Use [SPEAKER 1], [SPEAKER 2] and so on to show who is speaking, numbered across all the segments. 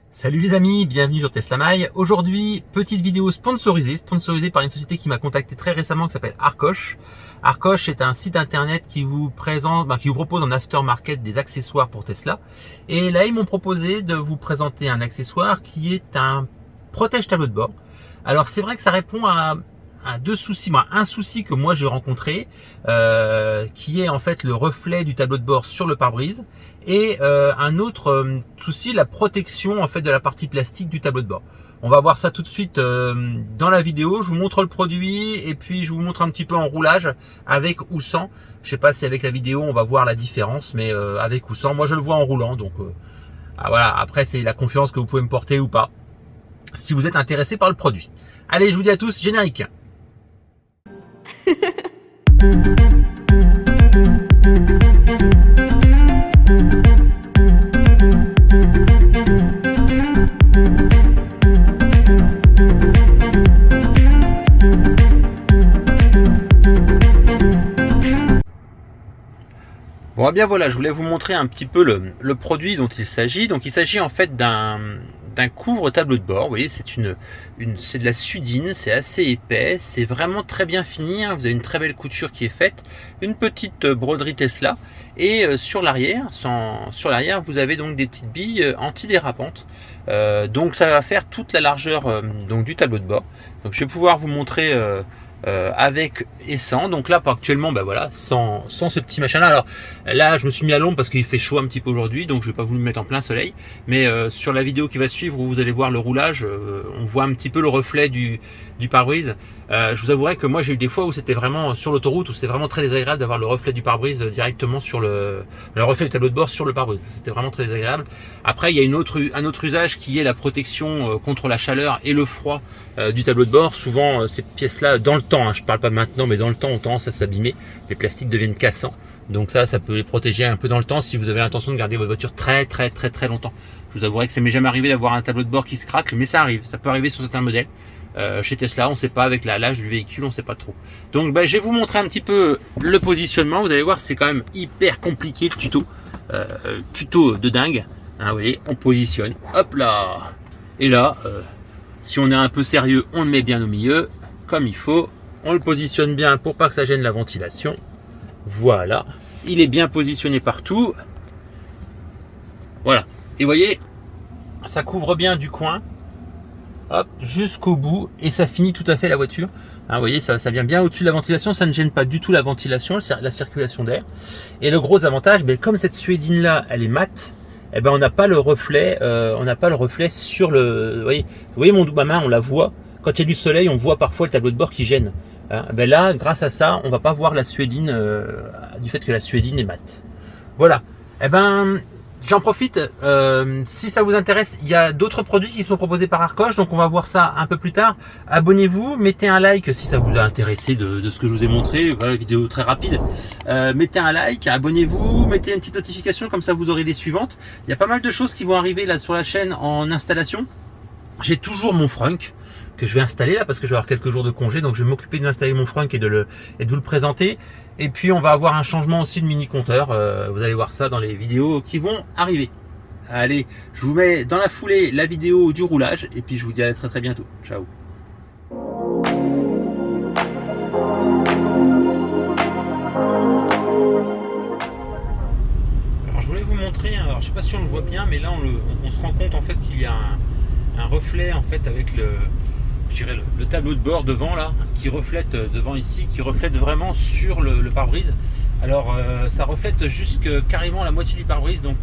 [SPEAKER 1] Salut les amis, bienvenue sur Tesla My. Aujourd'hui, petite vidéo sponsorisée par une société qui m'a contacté très récemment qui s'appelle Arcoche. Arcoche est un site internet qui vous présente, qui vous propose en aftermarket des accessoires pour Tesla. Et là, ils m'ont proposé de vous présenter un accessoire qui est un protège tableau de bord. Alors c'est vrai que ça répond à deux soucis, un souci que moi j'ai rencontré, qui est en fait le reflet du tableau de bord sur le pare-brise, et un autre souci, la protection en fait de la partie plastique du tableau de bord. On va voir ça tout de suite dans la vidéo. Je vous montre le produit et puis je vous montre un petit peu en roulage avec ou sans. Je sais pas si avec la vidéo on va voir la différence, mais avec ou sans, moi je le vois en roulant. Donc voilà. Après c'est la confiance que vous pouvez me porter ou pas, si vous êtes intéressé par le produit. Allez, je vous dis à tous, générique. Bon, bien voilà, je voulais vous montrer un petit peu le produit dont il s'agit. Donc il s'agit en fait d'un couvre tableau de bord. Vous voyez, c'est c'est de la sudine, c'est assez épais, c'est vraiment très bien fini, hein. Vous avez une très belle couture qui est faite, une petite broderie Tesla, et sur l'arrière, vous avez donc des petites billes antidérapantes. Donc ça va faire toute la largeur donc du tableau de bord. Donc je vais pouvoir vous montrer avec et sans. Donc là, actuellement, voilà, sans ce petit machin là. Alors là, je me suis mis à l'ombre parce qu'il fait chaud un petit peu aujourd'hui, donc je vais pas vous le mettre en plein soleil. Mais sur la vidéo qui va suivre, où vous allez voir le roulage, on voit un petit peu le reflet du pare-brise. Je vous avouerai que moi, j'ai eu des fois où c'était vraiment sur l'autoroute, où c'était vraiment très désagréable d'avoir le reflet du pare-brise directement sur le reflet du tableau de bord sur le pare-brise. C'était vraiment très désagréable. Après, il y a un autre usage qui est la protection contre la chaleur et le froid du tableau de bord. Souvent, ces pièces-là, dans le temps, hein, je parle pas maintenant, mais dans le temps, ont tendance à s'abîmer. Les plastiques deviennent cassants. Donc ça peut les protéger un peu dans le temps si vous avez l'intention de garder votre voiture très longtemps. Je vous avouerai que ça m'est jamais arrivé d'avoir un tableau de bord qui se craque, mais ça arrive. Ça peut arriver sur certains modèles. Chez Tesla, on ne sait pas, avec l'âge du véhicule, on ne sait pas trop. Donc je vais vous montrer un petit peu le positionnement. Vous allez voir, c'est quand même hyper compliqué le tuto. Tuto de dingue. Hein, vous voyez, on positionne. Hop là. Et là, si on est un peu sérieux, on le met bien au milieu, comme il faut. On le positionne bien pour pas que ça gêne la ventilation. Voilà. Il est bien positionné partout. Voilà. Et vous voyez, ça couvre bien du coin. Hop, jusqu'au bout, et ça finit tout à fait la voiture. Hein, vous voyez, ça vient bien au-dessus de la ventilation, ça ne gêne pas du tout la ventilation, la circulation d'air. Et le gros avantage, comme cette suédine là, elle est mate, on n'a pas le reflet, sur le. Vous voyez ma main, on la voit. Quand il y a du soleil, on voit parfois le tableau de bord qui gêne. Hein, là, grâce à ça, on va pas voir la suédine du fait que la suédine est mate. Voilà. J'en profite, si ça vous intéresse, il y a d'autres produits qui sont proposés par Arcoche, donc on va voir ça un peu plus tard. Abonnez-vous, mettez un like si ça vous a intéressé de ce que je vous ai montré. Voilà, vidéo très rapide. Mettez un like, abonnez-vous, mettez une petite notification, comme ça vous aurez les suivantes. Il y a pas mal de choses qui vont arriver là sur la chaîne en installation. J'ai toujours mon frunk que je vais installer là parce que je vais avoir quelques jours de congé, donc je vais m'occuper d'installer mon frunk et de vous le présenter. Et puis on va avoir un changement aussi de mini compteur, vous allez voir ça dans les vidéos qui vont arriver. Allez, je vous mets dans la foulée la vidéo du roulage et puis je vous dis à très bientôt. Ciao. Alors je voulais vous montrer, alors je sais pas si on le voit bien, mais là on se rend compte en fait qu'il y a un reflet en fait avec le tableau de bord devant là, qui reflète devant ici, qui reflète vraiment sur le pare-brise. Alors ça reflète jusque carrément la moitié du pare-brise, donc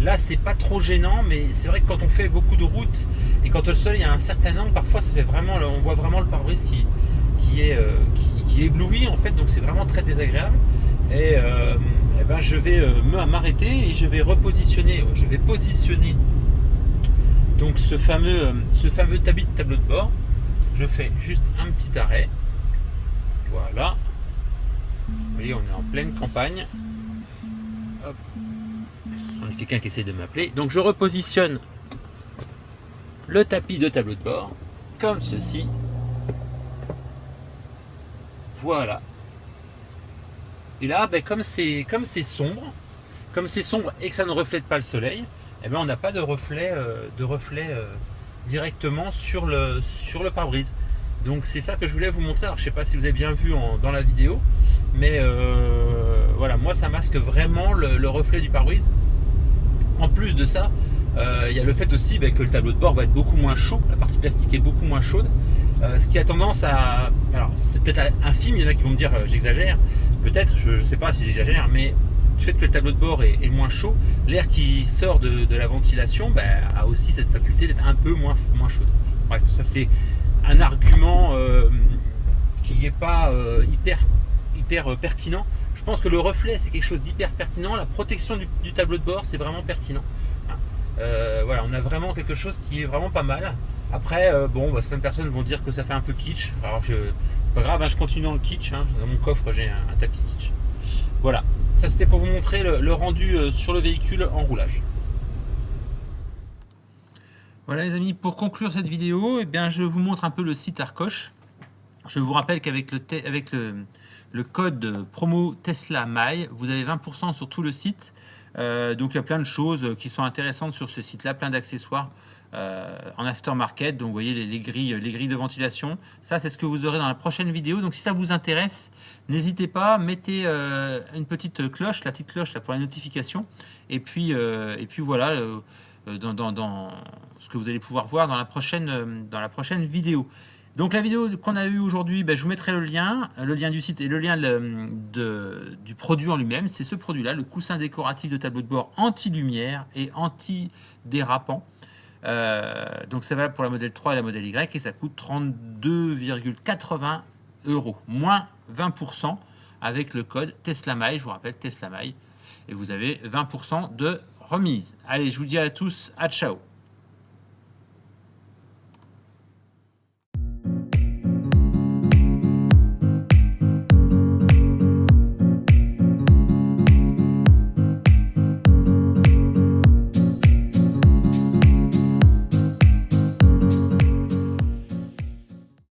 [SPEAKER 1] là c'est pas trop gênant, mais c'est vrai que quand on fait beaucoup de route et quand le soleil a un certain angle, parfois ça fait vraiment, on voit vraiment le pare-brise qui éblouit en fait, donc c'est vraiment très désagréable. Et je vais m'arrêter et je vais positionner donc ce fameux tableau de bord. Je fais juste un petit arrêt. Voilà. Vous voyez, on est en pleine campagne. Hop. On a quelqu'un qui essaie de m'appeler. Donc je repositionne le tapis de tableau de bord comme ceci. Voilà. Et là, comme c'est sombre et que ça ne reflète pas le soleil, eh ben, on n'a pas de reflet, directement sur le pare-brise. Donc c'est ça que je voulais vous montrer. Alors je sais pas si vous avez bien vu dans la vidéo, mais voilà, moi ça masque vraiment le reflet du pare-brise. En plus de ça, il y a le fait aussi que le tableau de bord va être beaucoup moins chaud, la partie plastique est beaucoup moins chaude, ce qui a tendance à... Alors c'est peut-être infime, il y en a qui vont me dire j'exagère, peut-être, je ne sais pas si j'exagère, mais du fait que le tableau de bord est moins chaud, l'air qui sort de la ventilation a aussi cette faculté d'être un peu moins chaude. Bref, ça c'est un argument qui n'est pas hyper pertinent. Je pense que le reflet c'est quelque chose d'hyper pertinent, la protection du tableau de bord c'est vraiment pertinent. Voilà, on a vraiment quelque chose qui est vraiment pas mal. Après, certaines personnes vont dire que ça fait un peu kitsch. Alors c'est pas grave, je continue dans le kitsch. Dans mon coffre j'ai un tapis kitsch. Voilà, ça c'était pour vous montrer le rendu sur le véhicule en roulage. Voilà les amis, pour conclure cette vidéo, je vous montre un peu le site Arcoche. Je vous rappelle qu'avec le code promo Tesla My, vous avez 20% sur tout le site. Donc il y a plein de choses qui sont intéressantes sur ce site-là, plein d'accessoires en aftermarket. Donc vous voyez les grilles de ventilation. Ça c'est ce que vous aurez dans la prochaine vidéo. Donc si ça vous intéresse, n'hésitez pas, mettez une petite cloche, la petite cloche là, pour la notification. Et puis voilà, dans ce que vous allez pouvoir voir dans la prochaine vidéo. Donc la vidéo qu'on a eue aujourd'hui, je vous mettrai le lien du site et le lien du produit en lui-même. C'est ce produit-là, le coussin décoratif de tableau de bord anti-lumière et anti-dérapant. Donc c'est valable pour la modèle 3 et la modèle Y et ça coûte 32,80 €, moins 20% avec le code TESLAMY. Je vous rappelle TESLAMY et vous avez 20% de remise. Allez, je vous dis à tous, à ciao.